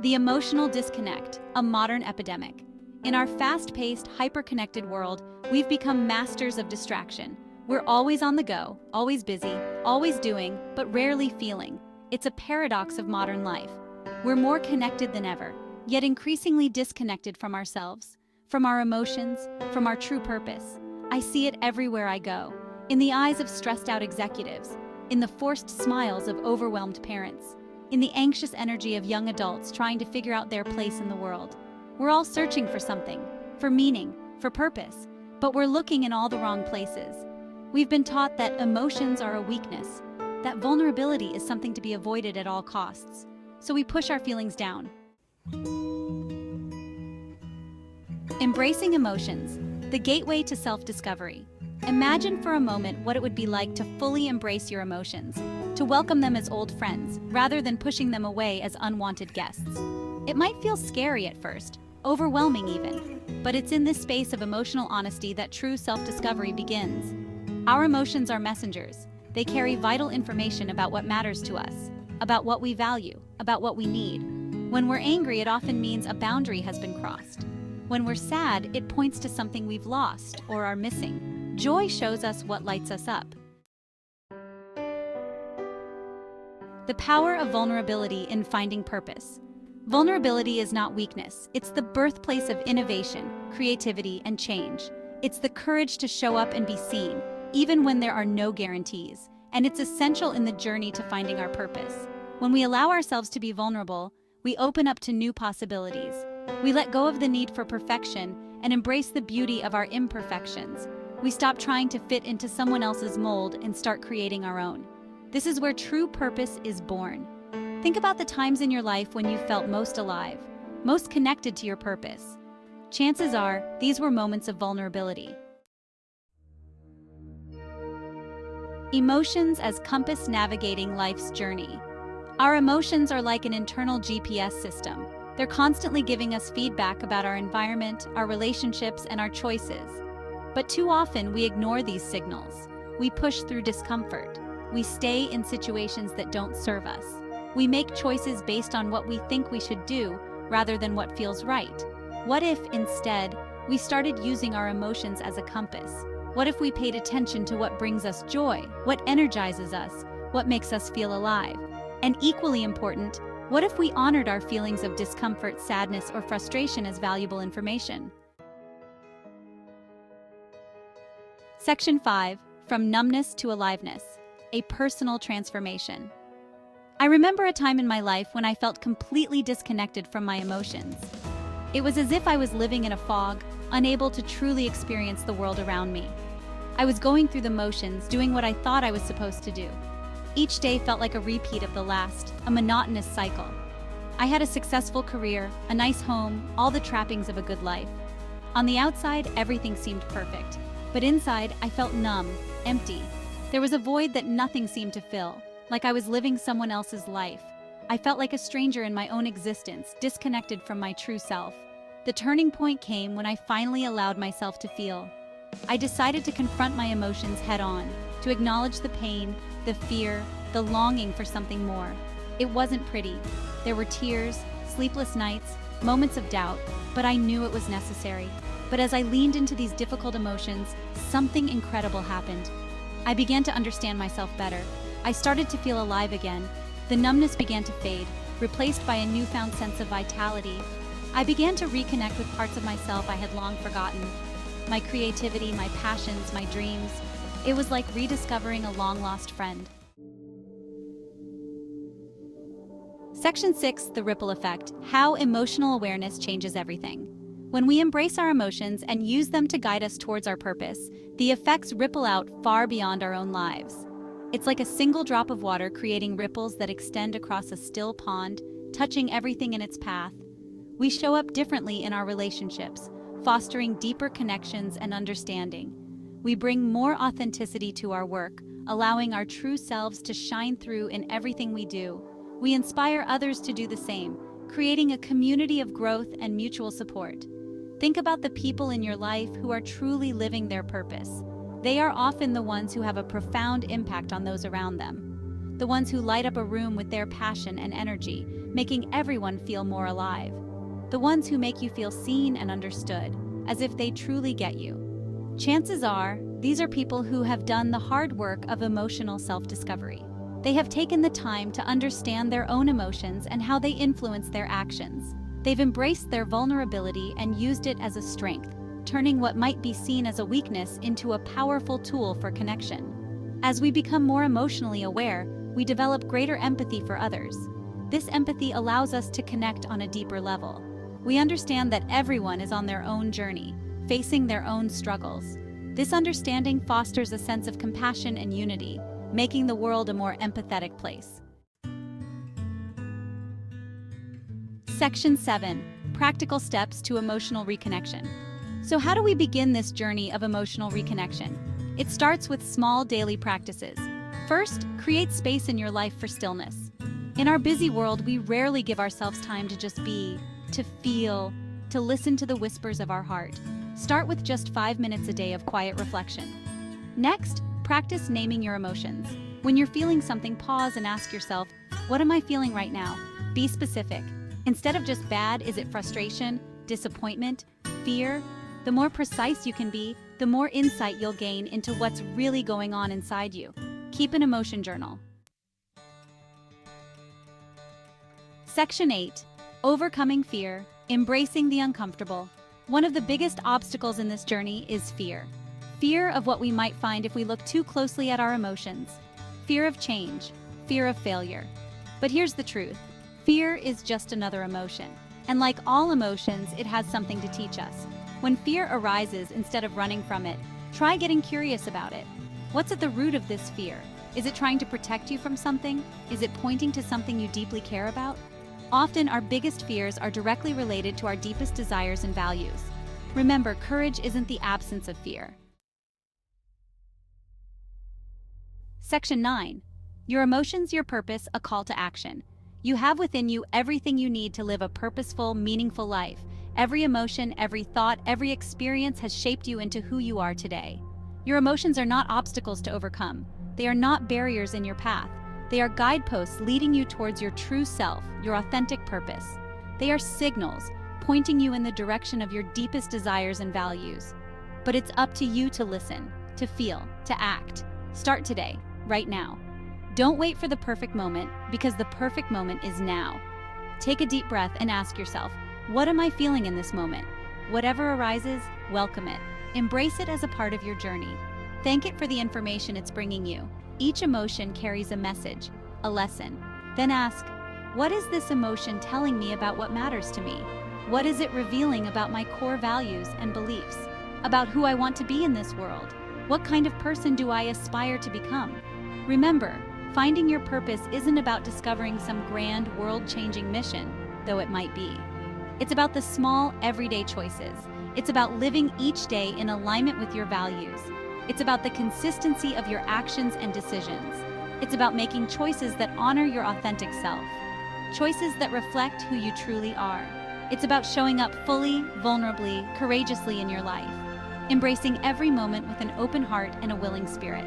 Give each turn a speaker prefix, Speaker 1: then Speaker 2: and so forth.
Speaker 1: The emotional disconnect, a modern epidemic. In our fast-paced, hyper-connected world, we've become masters of distraction. We're always on the go, always busy, always doing, but rarely feeling. It's a paradox of modern life. We're more connected than ever, yet increasingly disconnected from ourselves, from our emotions, from our true purpose. I see it everywhere I go, in the eyes of stressed-out executives, in the forced smiles of overwhelmed parents, in the anxious energy of young adults trying to figure out their place in the world. We're all searching for something, for meaning, for purpose, but we're looking in all the wrong places. We've been taught that emotions are a weakness, that vulnerability is something to be avoided at all costs. So we push our feelings down. Embracing emotions, the gateway to self-discovery. Imagine for a moment what it would be like to fully embrace your emotions, to welcome them as old friends, rather than pushing them away as unwanted guests. It might feel scary at first, overwhelming even, but it's in this space of emotional honesty that true self-discovery begins. Our emotions are messengers. They carry vital information about what matters to us, about what we value, about what we need. When we're angry, it often means a boundary has been crossed. When we're sad, it points to something we've lost or are missing. Joy shows us what lights us up. The power of vulnerability in finding purpose. Vulnerability is not weakness. It's the birthplace of innovation, creativity, and change. It's the courage to show up and be seen, even when there are no guarantees. And it's essential in the journey to finding our purpose. When we allow ourselves to be vulnerable, we open up to new possibilities. We let go of the need for perfection and embrace the beauty of our imperfections. We stop trying to fit into someone else's mold and start creating our own. This is where true purpose is born. Think about the times in your life when you felt most alive, most connected to your purpose. Chances are, these were moments of vulnerability. Emotions as compass navigating life's journey. Our emotions are like an internal GPS system. They're constantly giving us feedback about our environment, our relationships, and our choices. But too often we ignore these signals. We push through discomfort. We stay in situations that don't serve us. We make choices based on what we think we should do rather than what feels right. What if, instead, we started using our emotions as a compass? What if we paid attention to what brings us joy, what energizes us, what makes us feel alive? And equally important, what if we honored our feelings of discomfort, sadness, or frustration as valuable information? Section 5, From Numbness to Aliveness, a Personal Transformation. I remember a time in my life when I felt completely disconnected from my emotions. It was as if I was living in a fog, unable to truly experience the world around me. I was going through the motions, doing what I thought I was supposed to do. Each day felt like a repeat of the last, a monotonous cycle. I had a successful career, a nice home, all the trappings of a good life. On the outside, everything seemed perfect, but inside, I felt numb, empty. There was a void that nothing seemed to fill, like I was living someone else's life. I felt like a stranger in my own existence, disconnected from my true self. The turning point came when I finally allowed myself to feel. I decided to confront my emotions head-on, to acknowledge the pain, the fear, the longing for something more. It wasn't pretty. There were tears, sleepless nights, moments of doubt, but I knew it was necessary. But as I leaned into these difficult emotions, something incredible happened. I began to understand myself better. I started to feel alive again. The numbness began to fade, replaced by a newfound sense of vitality. I began to reconnect with parts of myself I had long forgotten. My creativity, my passions, my dreams. It was like rediscovering a long-lost friend. Section 6, The Ripple Effect, How Emotional Awareness Changes Everything. When we embrace our emotions and use them to guide us towards our purpose, the effects ripple out far beyond our own lives. It's like a single drop of water creating ripples that extend across a still pond, touching everything in its path. We show up differently in our relationships, fostering deeper connections and understanding. We bring more authenticity to our work, allowing our true selves to shine through in everything we do. We inspire others to do the same, creating a community of growth and mutual support. Think about the people in your life who are truly living their purpose. They are often the ones who have a profound impact on those around them. the ones who light up a room with their passion and energy, making everyone feel more alive. The ones who make you feel seen and understood, as if they truly get you. Chances are, these are people who have done the hard work of emotional self-discovery. They have taken the time to understand their own emotions and how they influence their actions. They've embraced their vulnerability and used it as a strength, turning what might be seen as a weakness into a powerful tool for connection. As we become more emotionally aware, we develop greater empathy for others. This empathy allows us to connect on a deeper level. We understand that everyone is on their own journey, facing their own struggles. This understanding fosters a sense of compassion and unity, making the world a more empathetic place. Section 7. Practical steps to emotional reconnection. So how do we begin this journey of emotional reconnection? It starts with small daily practices. First, create space in your life for stillness. In our busy world, we rarely give ourselves time to just be, to feel, to listen to the whispers of our heart. Start with just 5 minutes a day of quiet reflection. Next, practice naming your emotions. When you're feeling something, pause and ask yourself, what am I feeling right now? Be specific. Instead of just bad, is it frustration, disappointment, fear? The more precise you can be, the more insight you'll gain into what's really going on inside you. Keep an emotion journal. Section 8. Overcoming fear, embracing the uncomfortable. One of the biggest obstacles in this journey is fear. Fear of what we might find if we look too closely at our emotions. Fear of change, fear of failure. But here's the truth. Fear is just another emotion. And like all emotions, it has something to teach us. When fear arises, instead of running from it, try getting curious about it. What's at the root of this fear? Is it trying to protect you from something? Is it pointing to something you deeply care about? Often, our biggest fears are directly related to our deepest desires and values. Remember, courage isn't the absence of fear. Section 9. Your emotions, your purpose, a call to action. You have within you everything you need to live a purposeful, meaningful life. Every emotion, every thought, every experience has shaped you into who you are today. Your emotions are not obstacles to overcome. They are not barriers in your path. They are guideposts leading you towards your true self, your authentic purpose. They are signals pointing you in the direction of your deepest desires and values. But it's up to you to listen, to feel, to act. Start today, right now. Don't wait for the perfect moment, because the perfect moment is now. Take a deep breath and ask yourself, what am I feeling in this moment? Whatever arises, welcome it. Embrace it as a part of your journey. Thank it for the information it's bringing you. Each emotion carries a message, a lesson. Then ask, what is this emotion telling me about what matters to me? What is it revealing about my core values and beliefs? About who I want to be in this world? What kind of person do I aspire to become? Remember, finding your purpose isn't about discovering some grand, world-changing mission, though it might be. It's about the small, everyday choices. It's about living each day in alignment with your values. It's about the consistency of your actions and decisions. It's about making choices that honor your authentic self. Choices that reflect who you truly are. It's about showing up fully, vulnerably, courageously in your life. Embracing every moment with an open heart and a willing spirit.